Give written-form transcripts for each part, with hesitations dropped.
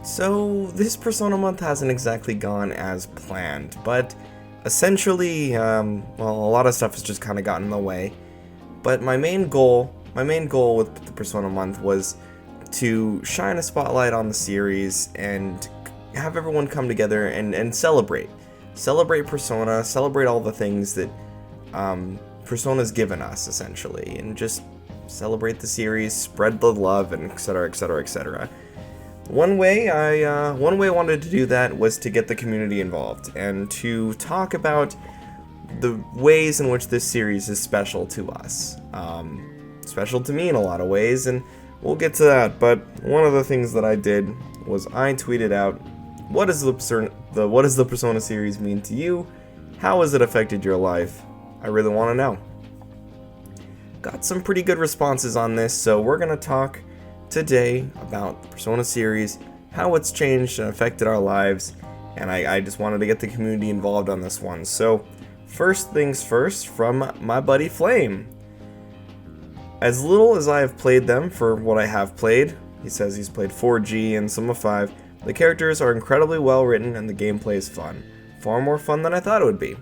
So, this Persona month hasn't exactly gone as planned, but essentially, well, a lot of stuff has just kind of gotten in the way. But my main goal with the Persona month was to shine a spotlight on the series and have everyone come together and celebrate. Celebrate Persona, celebrate all the things that Persona's given us, essentially, and just celebrate the series, spread the love, and etc., etc., etc. One way I wanted to do that was to get the community involved and to talk about the ways in which this series is special to us. Special to me in a lot of ways, and we'll get to that. But one of the things that I did was I tweeted out, what does the Persona series mean to you? How has it affected your life? I really want to know. Got some pretty good responses on this, so we're going to talk today about the Persona series, how it's changed and affected our lives, and I just wanted to get the community involved on this one. So, first things first, from my buddy Flame. As little as I have played them for what I have played, he says he's played 4G and some of 5, the characters are incredibly well written and the gameplay is fun. Far more fun than I thought it would be.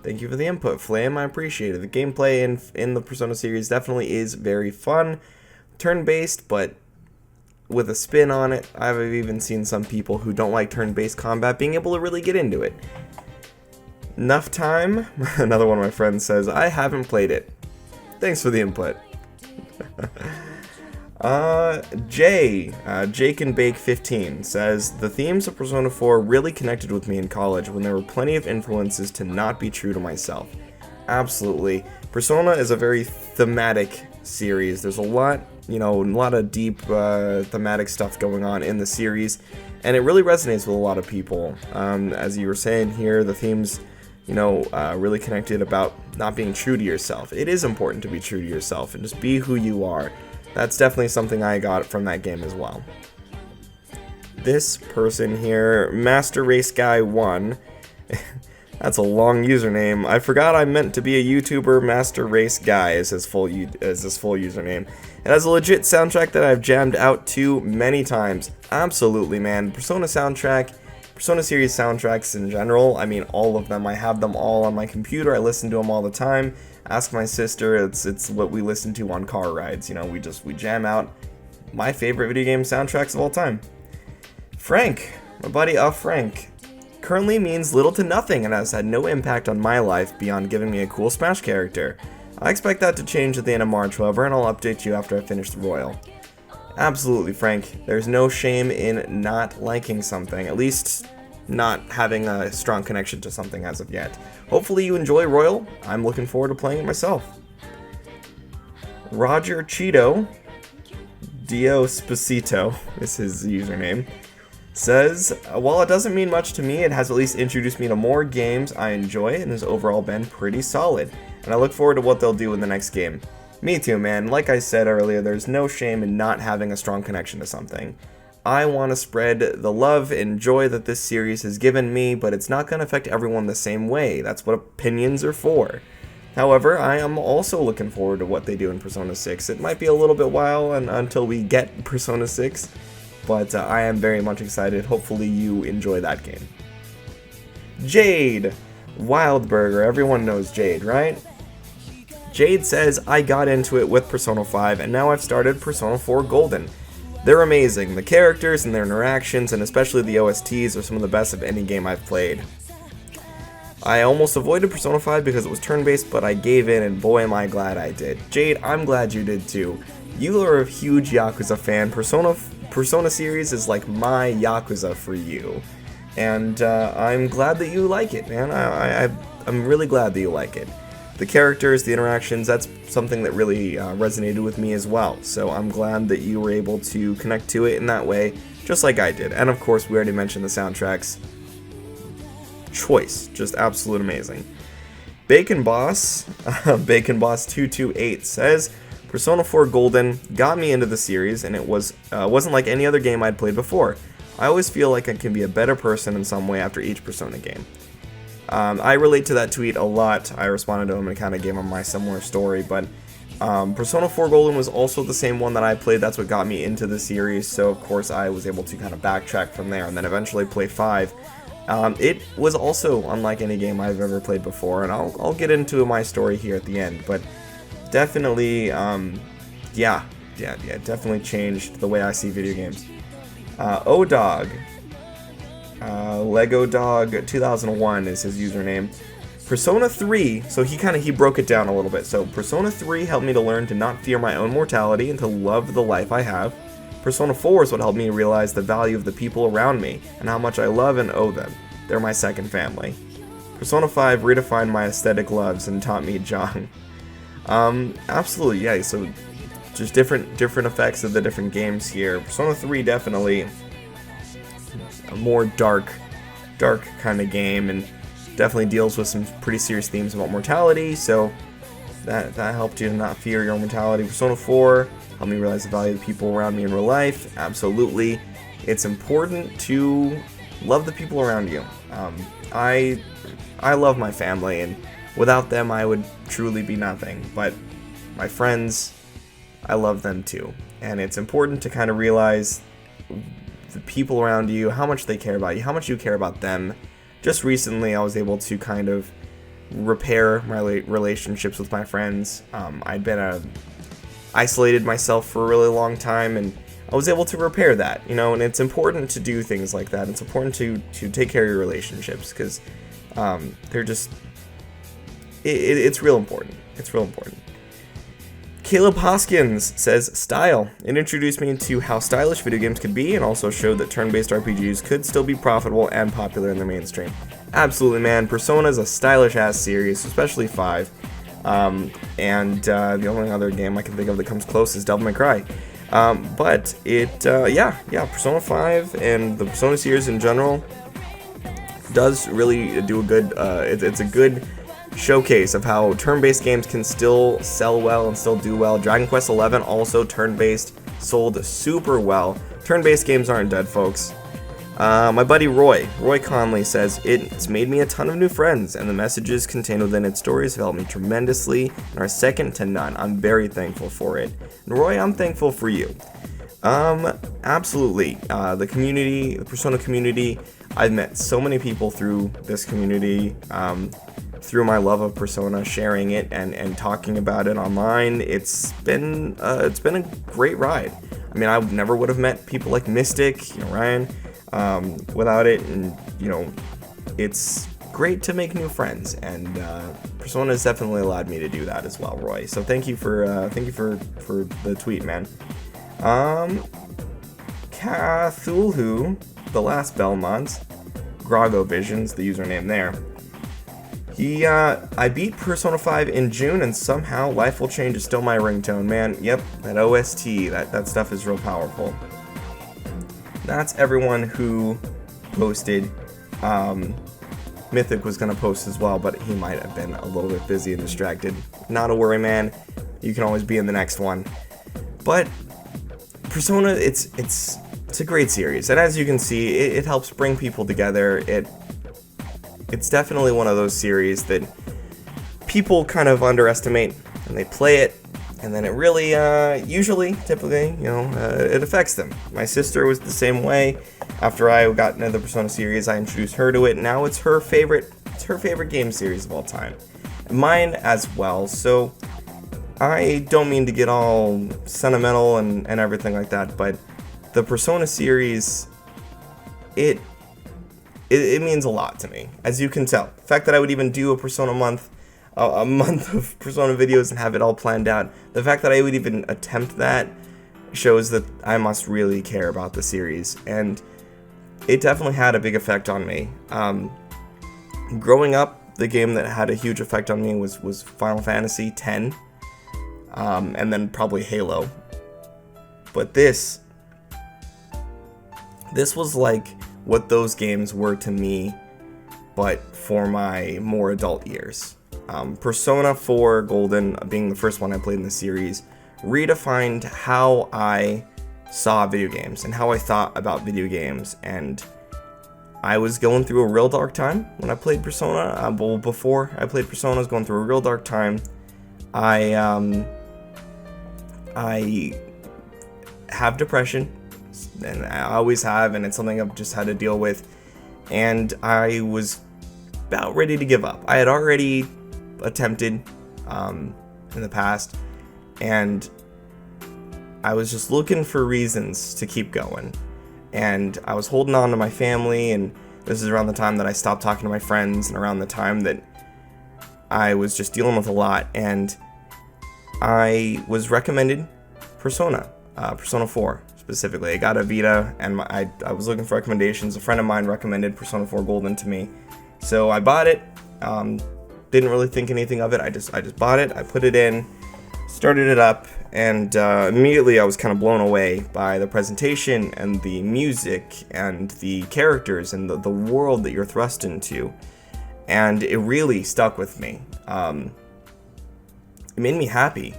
Thank you for the input, Flame, I appreciate it. The gameplay in the Persona series definitely is very fun. Turn-based, but with a spin on it. I've even seen some people who don't like turn-based combat being able to really get into it. Enough time. Another one of my friends says, I haven't played it. Thanks for the input. Jake and Bake 15 says, the themes of Persona 4 really connected with me in college when there were plenty of influences to not be true to myself. Absolutely. Persona is a very thematic series. There's a lot of deep thematic stuff going on in the series, and it really resonates with a lot of people. As you were saying here, the themes, really connected about not being true to yourself. It is important to be true to yourself and just be who you are. That's definitely something I got from that game as well. This person here, Master Race Guy 1, that's a long username. I forgot I meant to be a YouTuber. Master Race Guy is his full username. It has a legit soundtrack that I've jammed out to many times. Absolutely, man. Persona soundtrack, Persona series soundtracks in general, I mean all of them. I have them all on my computer. I listen to them all the time. Ask my sister. It's what we listen to on car rides. We jam out my favorite video game soundtracks of all time. Frank, my buddy Frank, currently means little to nothing and has had no impact on my life beyond giving me a cool Smash character. I expect that to change at the end of March, however, and I'll update you after I finish the Royal. Absolutely, Frank. There's no shame in not liking something, at least not having a strong connection to something as of yet. Hopefully you enjoy Royal. I'm looking forward to playing it myself. Roger Cheeto, Dio Spacito is his username, says, while it doesn't mean much to me, it has at least introduced me to more games I enjoy and has overall been pretty solid, and I look forward to what they'll do in the next game. Me too, man. Like I said earlier, there's no shame in not having a strong connection to something. I want to spread the love and joy that this series has given me, but it's not going to affect everyone the same way. That's what opinions are for. However, I am also looking forward to what they do in Persona 6. It might be a little bit while until we get Persona 6, but I am very much excited. Hopefully you enjoy that game. Jade Wildburger. Everyone knows Jade, right? Jade says, I got into it with Persona 5, and now I've started Persona 4 Golden. They're amazing. The characters and their interactions, and especially the OSTs, are some of the best of any game I've played. I almost avoided Persona 5 because it was turn-based, but I gave in, and boy am I glad I did. Jade, I'm glad you did too. You are a huge Yakuza fan. Persona series is like my Yakuza for you. And I'm glad that you like it, man. I'm really glad that you like it. The characters, the interactions, that's something that really resonated with me as well. So I'm glad that you were able to connect to it in that way, just like I did. And of course, we already mentioned the soundtracks. Choice, just absolute amazing. Bacon Boss, Bacon Boss 228 says, Persona 4 Golden got me into the series, and it wasn't like any other game I'd played before. I always feel like I can be a better person in some way after each Persona game. I relate to that tweet a lot. I responded to him and kind of gave him my similar story, but Persona 4 Golden was also the same one that I played. That's what got me into the series, so of course I was able to kind of backtrack from there and then eventually play 5. It was also unlike any game I've ever played before, and I'll get into my story here at the end, but definitely, yeah, definitely changed the way I see video games. O-Dog, Lego Dog 2001 is his username. Persona 3, so he broke it down a little bit. So Persona 3 helped me to learn to not fear my own mortality and to love the life I have. Persona 4 is what helped me realize the value of the people around me and how much I love and owe them. They're my second family. Persona 5 redefined my aesthetic loves and taught me Jong. Absolutely, yeah, so just different effects of the different games here. Persona 3 definitely a more dark kind of game, and definitely deals with some pretty serious themes about mortality, so that helped you to not fear your own mortality. Persona 4 helped me realize the value of the people around me in real life. Absolutely. It's important to love the people around you. I love my family, and without them I would truly be nothing, but my friends, I love them too. And it's important to kind of realize the people around you, how much they care about you, how much you care about them. Just recently, I was able to kind of repair my relationships with my friends. I'd been isolated myself for a really long time, and I was able to repair that, you know, and it's important to do things like that. It's important to take care of your relationships, because they're just, it's real important. It's real important. Caleb Hoskins says, style. It introduced me to how stylish video games could be, and also showed that turn-based RPGs could still be profitable and popular in the mainstream. Absolutely, man. Persona is a stylish-ass series, especially 5. The only other game I can think of that comes close is Devil May Cry. But Persona 5 and the Persona series in general does really do a good, it's a good showcase of how turn-based games can still sell well and still do well. Dragon Quest XI, also turn-based, sold super well. Turn-based games aren't dead, folks. My buddy Roy Conley says, it's made me a ton of new friends, and the messages contained within its stories have helped me tremendously and are second to none. I'm very thankful for it. And Roy, I'm thankful for you. Absolutely. The community, the Persona community, I've met so many people through this community, through my love of Persona, sharing it and talking about it online. It's been a great ride. I mean, I never would have met people like Mystic, Ryan, without it, and it's great to make new friends, and Persona has definitely allowed me to do that as well, Roy. So thank you for the tweet, man. Cthulhu, the last Belmont, Grago Visions, the username there. I beat Persona 5 in June, and somehow Life Will Change is still my ringtone, man. Yep, that OST, that stuff is real powerful. That's everyone who posted. Mythic was going to post as well, but he might have been a little bit busy and distracted. Not a worry, man. You can always be in the next one. But Persona, it's a great series, and as you can see, it helps bring people together. It's definitely one of those series that people kind of underestimate, and they play it, and then it really, typically, it affects them. My sister was the same way. After I got into the Persona series, I introduced her to it. Now it's her favorite game series of all time. Mine as well, so I don't mean to get all sentimental and everything like that, but the Persona series, it means a lot to me, as you can tell. The fact that I would even do a Persona month, a month of Persona videos and have it all planned out, the fact that I would even attempt that shows that I must really care about the series, and it definitely had a big effect on me. Growing up, the game that had a huge effect on me was Final Fantasy X, and then probably Halo. But this was like what those games were to me, but for my more adult years. Persona 4 Golden, being the first one I played in the series, redefined how I saw video games and how I thought about video games, and I was going through a real dark time when I played Persona. Before I played Persona, I was going through a real dark time. I I have depression, and I always have, and it's something I've just had to deal with, and I was about ready to give up. I had already attempted in the past, and I was just looking for reasons to keep going, and I was holding on to my family, and this is around the time that I stopped talking to my friends, and around the time that I was just dealing with a lot, and I was recommended Persona 4 specifically. I got a Vita, and I was looking for recommendations. A friend of mine recommended Persona 4 Golden to me, so I bought it. Didn't really think anything of it. I just bought it. I put it in, started it up, and immediately I was kind of blown away by the presentation and the music and the characters and the world that you're thrust into, and it really stuck with me. It made me happy,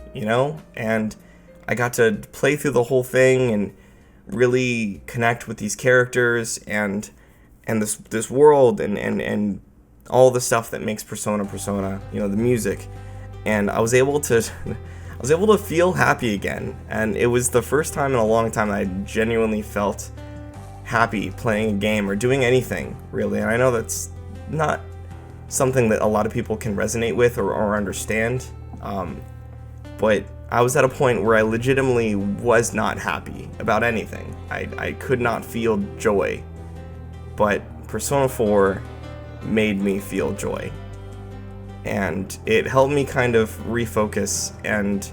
and I got to play through the whole thing and really connect with these characters and this world and all the stuff that makes Persona, the music. And I was able to feel happy again, and it was the first time in a long time that I genuinely felt happy playing a game or doing anything, really. And I know that's not something that a lot of people can resonate with or understand, but I was at a point where I legitimately was not happy about anything. I could not feel joy, but Persona 4 made me feel joy, and it helped me kind of refocus and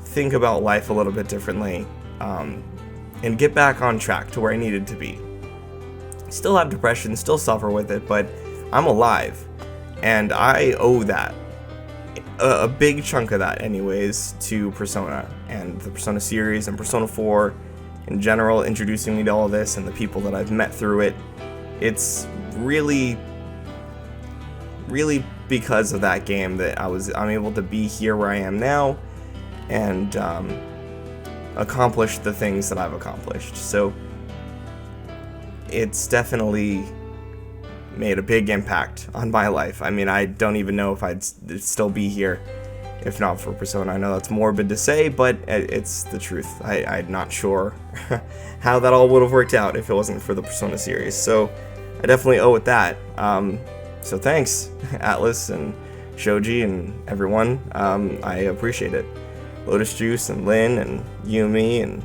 think about life a little bit differently, and get back on track to where I needed to be. Still have depression, still suffer with it, but I'm alive, and I owe that, a big chunk of that anyways, to Persona and the Persona series and Persona 4 in general, introducing me to all of this and the people that I've met through it. It's really because of that game that I'm able to be here where I am now and accomplish the things that I've accomplished. So it's definitely made a big impact on my life. I mean, I don't even know if I'd still be here if not for Persona. I know that's morbid to say, but it's the truth. I'm not sure how that all would have worked out if it wasn't for the Persona series. So I definitely owe it that. So thanks, Atlas and Shoji and everyone. I appreciate it. Lotus Juice and Lynn and Yumi and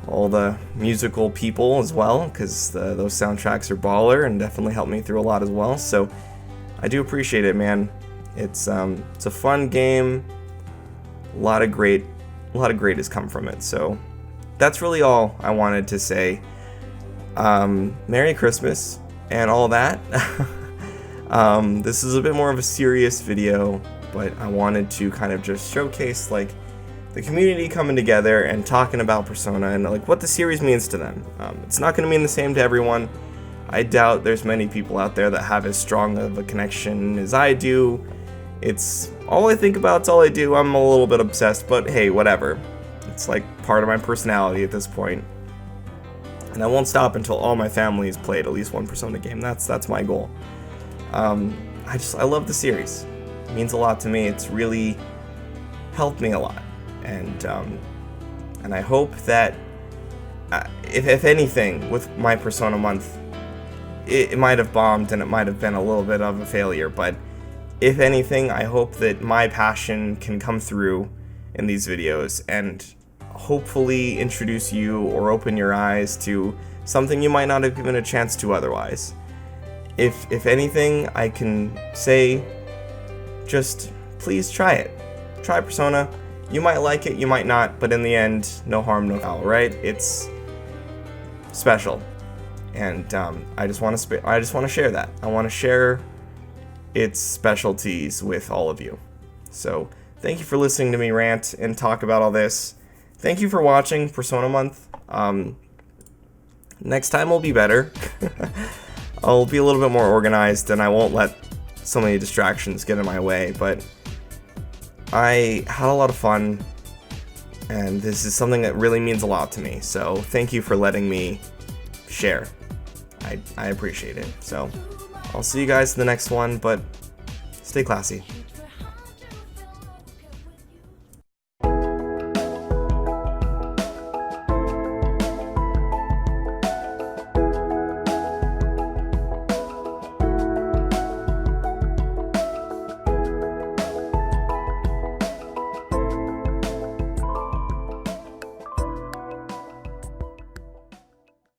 all the musical people as well, because those soundtracks are baller and definitely helped me through a lot as well. So I do appreciate it, man. It's a fun game. A lot of great has come from it. So that's really all I wanted to say. Merry Christmas and all that. This is a bit more of a serious video, but I wanted to kind of just showcase like the community coming together and talking about Persona and like what the series means to them. It's not going to mean the same to everyone. I doubt there's many people out there that have as strong of a connection as I do. It's all I think about, it's all I do. I'm a little bit obsessed, but hey, whatever. It's like part of my personality at this point. And I won't stop until all my family has played at least one Persona game. That's my goal. I love the series. It means a lot to me. It's really helped me a lot. And I hope that if anything with my Persona month, it might have bombed and it might have been a little bit of a failure, but if anything, I hope that my passion can come through in these videos and hopefully introduce you or open your eyes to something you might not have given a chance to otherwise. If anything, I can say, just please try it. Try Persona. You might like it, you might not, but in the end, no harm, no foul, right? It's special, and I just want to share that. I want to share its specialties with all of you. So thank you for listening to me rant and talk about all this. Thank you for watching Persona Month. Next time will be better. I'll be a little bit more organized, and I won't let so many distractions get in my way, but I had a lot of fun, and this is something that really means a lot to me, so thank you for letting me share. I appreciate it. So I'll see you guys in the next one, but stay classy.